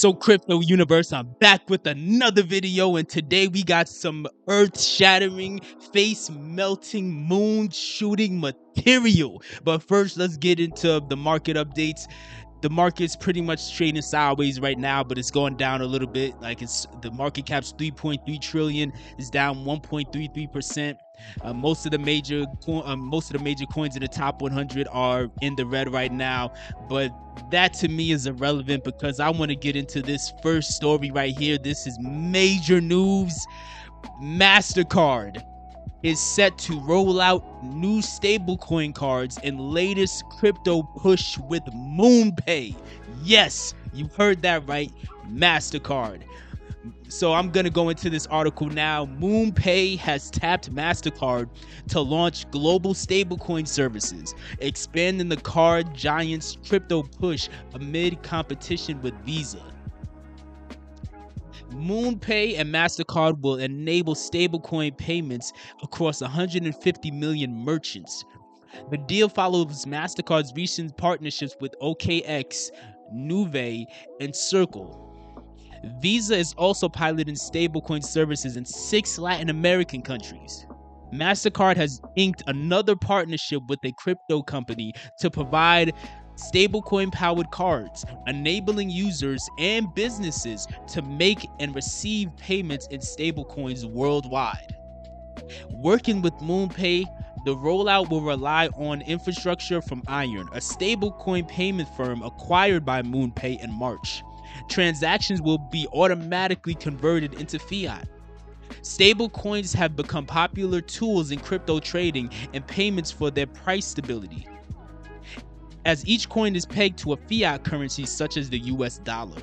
So crypto universe, I'm back with another video, and today we got some earth-shattering, face-melting, moon-shooting material. But first, let's get into the market updates. The market's pretty much trading sideways right now, but it's going down a little bit. Like the market cap's 3.3 trillion. It's down 1.33%. Most of the major coins in the top 100 are in the red right now, but that to me is irrelevant because I want to get into this first story right here. This is major news. Mastercard is set to roll out new stablecoin cards and latest crypto push with Moonpay. Yes, you heard that right, Mastercard. So I'm going to go into this article now. Moonpay has tapped Mastercard to launch global stablecoin services, expanding the card giant's crypto push amid competition with Visa. Moonpay and Mastercard will enable stablecoin payments across 150 million merchants. The deal follows Mastercard's recent partnerships with OKX, Nuvei, and Circle. Visa is also piloting stablecoin services in 6 Latin American countries. Mastercard has inked another partnership with a crypto company to provide stablecoin-powered cards, enabling users and businesses to make and receive payments in stablecoins worldwide. Working with Moonpay, the rollout will rely on infrastructure from Iron, a stablecoin payment firm acquired by Moonpay in March. Transactions will be automatically converted into fiat. Stablecoins have become popular tools in crypto trading and payments for their price stability, as each coin is pegged to a fiat currency such as the US dollar.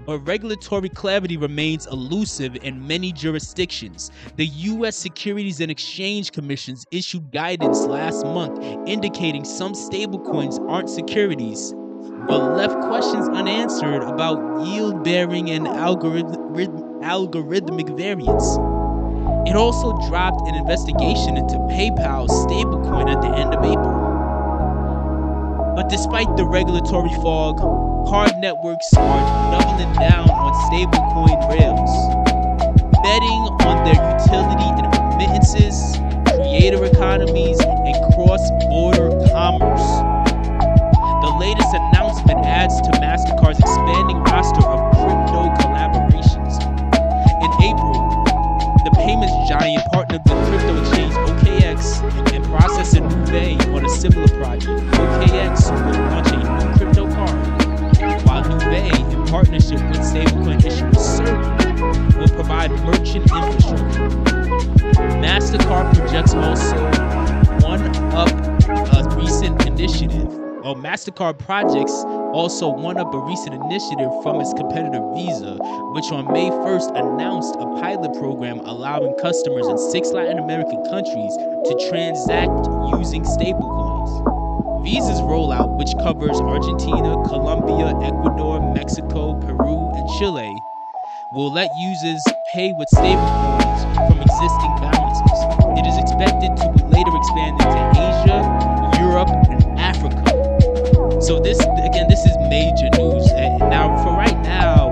But regulatory clarity remains elusive in many jurisdictions. The US Securities and Exchange Commission issued guidance last month indicating some stablecoins aren't securities, but left questions unanswered about yield-bearing and algorithmic variance. It also dropped an investigation into PayPal's stablecoin at the end of April. But despite the regulatory fog, card networks are doubling down on stablecoin rails, betting on their utility in remittances, creator economies, and cross-border commerce. The latest announcement adds to Mastercard's expanding roster of crypto collaborations. In April, the payments giant partnered with crypto exchange OKX and processor Nuvei on a similar project. OKX will launch a new crypto card, while Nuvei, in partnership with stablecoin issuer Circle, will provide merchant infrastructure. Mastercard projects also Mastercard projects also one up a recent initiative from its competitor Visa, which on May 1st announced a pilot program allowing customers in 6 Latin American countries to transact using stablecoins. Visa's rollout, which covers Argentina, Colombia, Ecuador, Mexico, Peru, and Chile, will let users pay with stablecoins from existing balances. It is expected to later expand into Asia, Europe, and Africa. So this is major news. And now, for right now,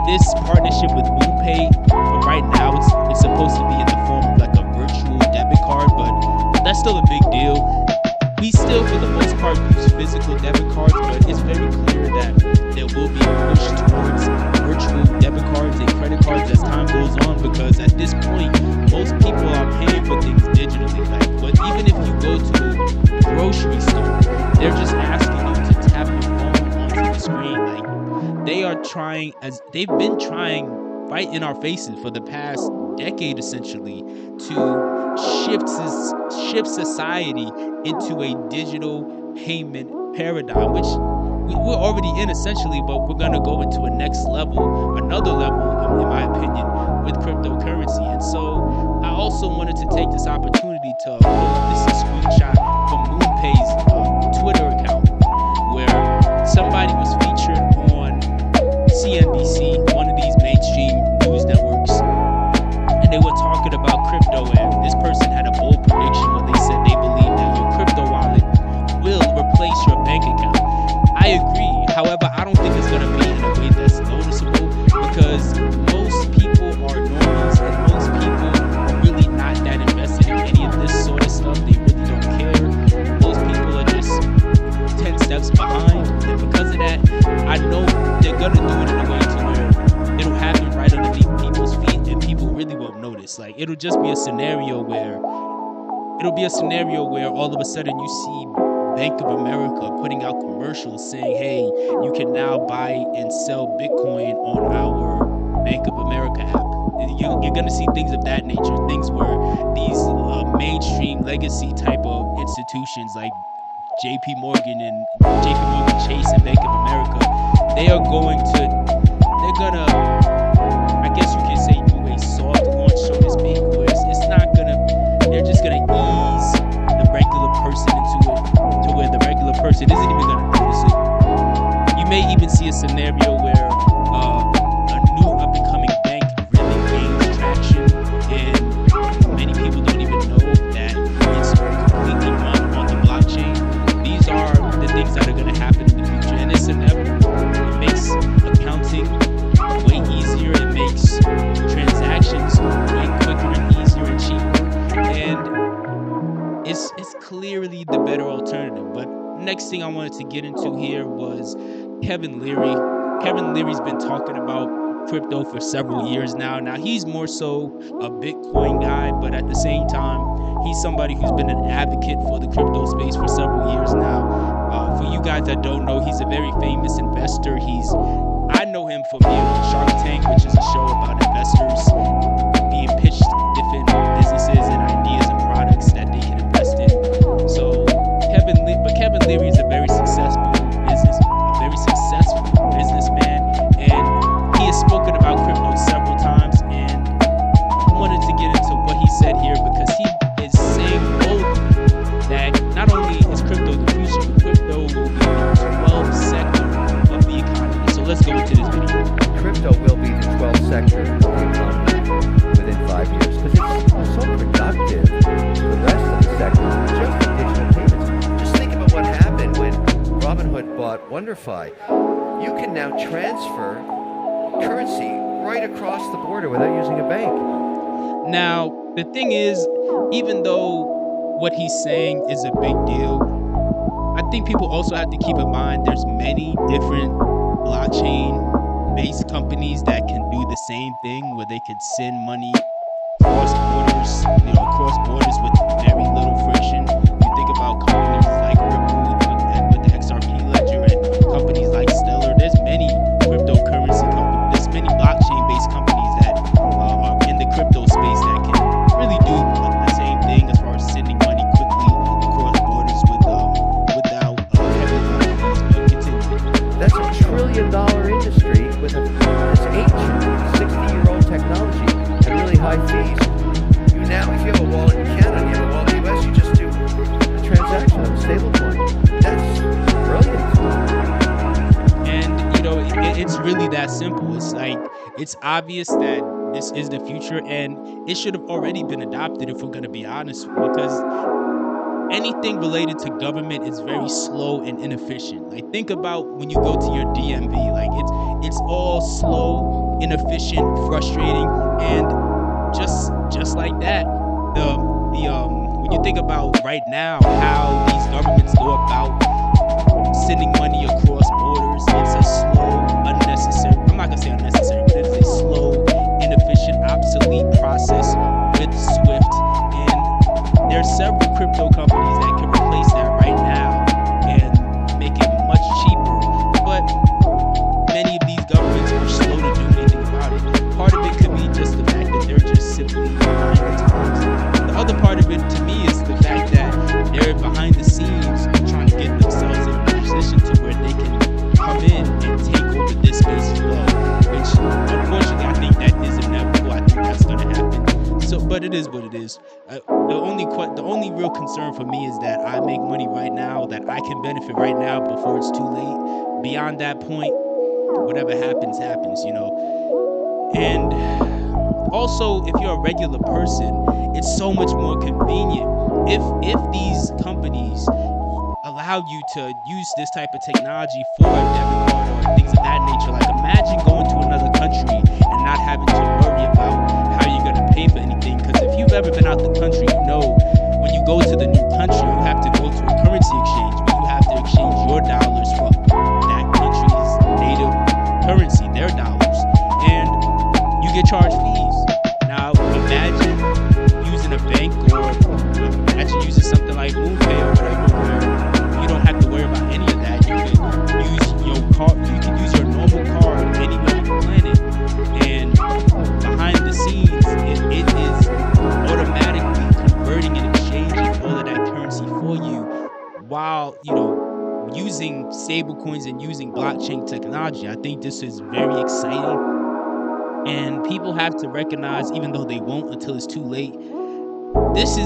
this partnership with Moonpay, for right now, it's supposed to be in the form of like a virtual debit card, but that's still a big deal. We still, for the most part, use physical debit cards, but it's very clear that there will be a push towards virtual debit cards and credit cards as time goes on, because at this point, most people are paying for things digitally. But even if you go to a grocery store, they're just asking you to tap your phone onto the screen. They've been trying right in our faces for the past decade, essentially, to shift society into a digital payment paradigm, which we're already in essentially, but we're gonna go into another level, in my opinion, with cryptocurrency. And so I also wanted to take this opportunity to pull up this screenshot from Moonpay's Twitter account, where somebody was featured on CNBC, one of these mainstream news networks, and they were talking about crypto, and this person had a bold prediction when they said they believe that your crypto wallet will replace your bank account. I agree. However, I don't think it's going to be in a way that gonna do it in a way to where it'll happen right underneath people's feet and people really won't notice. Like, it'll just be a scenario where all of a sudden you see Bank of America putting out commercials saying, hey, you can now buy and sell Bitcoin on our Bank of America app. You're going to see things of that nature, things where these mainstream legacy type of institutions like JP Morgan Chase and Bank of America, they're gonna, I guess you can say, do a soft launch, so to speak, where it's not gonna, they're just gonna ease the regular person into it to where the regular person isn't even gonna notice it. You may even see a scenario where a new up and coming bank really gains traction, and many people don't even know that it's completely run on the blockchain. These are the things that are gonna happen in the future, and it's inevitable. It makes accounting way easier. It makes transactions way quicker and easier and cheaper, and it's clearly the better alternative. But next thing I wanted to get into here was Kevin Leary. Kevin Leary's been talking about crypto for several years now. Now, he's more so a Bitcoin guy, but at the same time, he's somebody who's been an advocate for the crypto space for several years now. For you guys that don't know, he's a very famous investor. I know him for being on Shark Tank, which is a show about investors being pitched different businesses and ideas and products that they can invest in. So Kevin Leary is a very successful businessman, and he has spoken about crypto several times, and I wanted to get into what he said here because he is saying boldly that not only is crypto the future, but crypto will be the 12th sector of the economy. So let's go into this video. Crypto will be the 12th sector of the economy within 5 years because it's so productive to the rest of the sector, just the digital payments. Just think about what happened when Robinhood bought WonderFi. You can now transfer currency right across the border without using a bank. Now, the thing is, even though what he's saying is a big deal, I think people also have to keep in mind there's many different blockchain-based companies that can do the same thing, where they could send money across borders with very little friction. You think about companies like Ripple with the XRP ledger, and companies like Stellar. There's many cryptocurrency companies, there's many blockchain-based companies that are in the crypto space that can really do the same thing as far as sending money quickly across borders without heavy fees. But continue. That's $1 trillion industry with this ancient 60-year-old technology and really high fees. Now, if you have a wallet in Canada, you have a wallet in the US, you just do a transaction of a stablecoin. That's brilliant. And it's really that simple. It's like, it's obvious that this is the future, and it should have already been adopted, if we're going to be honest, because anything related to government is very slow and inefficient. Like, think about when you go to your DMV, like it's all slow, inefficient, frustrating, and just like that, when you think about right now how these governments go about sending money across borders, it's a slow, unnecessary, I'm not gonna say unnecessary, but it's a slow, inefficient, obsolete process with Swift, and there are several crypto companies that can replace that right now and make it much cheaper, but many of these governments are slow to do anything about it. Part of it could be just the fact that they're just simply behind the times. The other part of it, to me, is the fact that they're behind the scenes trying to get themselves in a position to where they can come in and take over this space as well, which unfortunately I think that is inevitable. I think that's going to happen. So, but it is what it is. The only real concern for me is that I make money right now, that I can benefit right now before it's too late. Beyond that point, whatever happens, And also, if you're a regular person, it's so much more convenient. If these companies allow you to use this type of technology for a debit card or things of that nature, like imagine going to another country and not having to worry about how you're going to pay for anything. Because if you've ever been out the country, you know when you go to the new country, you have to go to a currency exchange where you have to exchange your dollars for that country's native currency, their dollars, and you get charged fees. Now imagine using a bank, or imagine using something like Moonpay or whatever, where you don't have to worry about any of that. You can use your card, you can use your normal card anywhere on the planet, and behind the scenes, it is automatically converting and exchanging all of that currency for you, while using stablecoins and using blockchain technology. I think this is very exciting, and people have to recognize, even though they won't until it's too late, this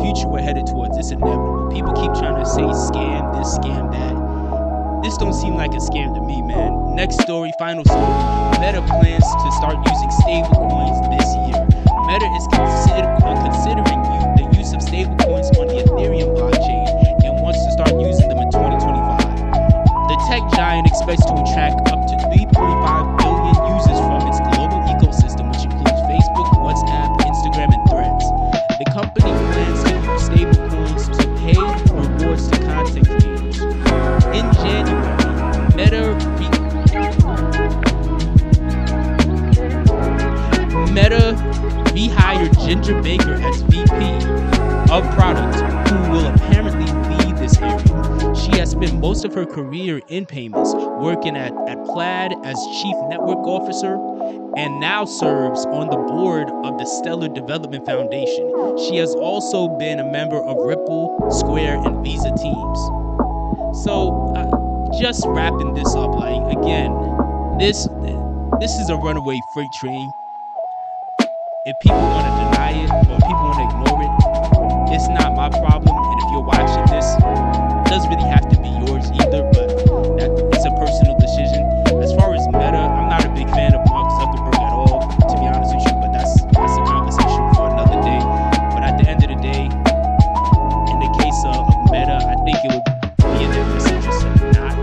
future we're headed towards, it's inevitable. People keep trying to say scam this, scam that. This don't seem like a scam to me, man. Next story, final story. Meta plans to start using stablecoins this year. Meta is considering the use of stablecoins on the Ethereum blockchain and wants to start using them in 2025. The tech giant expects to attract up to 3.5 billion users from its global ecosystem, which includes Facebook, WhatsApp, Instagram, and Threads. The company plans to use stablecoins to pay rewards to content creators. In January, Meta rehired Ginger Baker as VP of product, who will apparently lead this area. She has spent most of her career in payments, working at Plaid as chief network officer, and now serves on the board of the Stellar Development Foundation. She has also been a member of Ripple, Square, and Visa teams. So, just wrapping this up, like, again, this is a runaway freight train. If people want to deny it or people want to ignore it, it's not my problem. And if you're watching this, it doesn't really have to be yours either, but it's a personal decision. As far as Meta, I'm not a big fan of Mark Zuckerberg at all, to be honest with you, but that's a conversation for another day. But at the end of the day, in the case of Meta, I think it would be in their best interest to not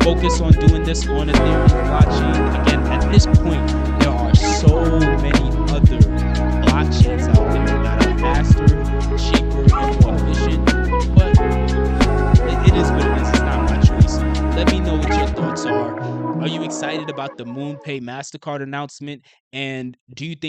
focus on doing this on Ethereum blockchain. Again, at this point, there are so many other blockchains out there that are faster, cheaper, and more efficient. But it is what it is. It's not my choice. Let me know what your thoughts are. Are you excited about the Moonpay Mastercard announcement? And do you think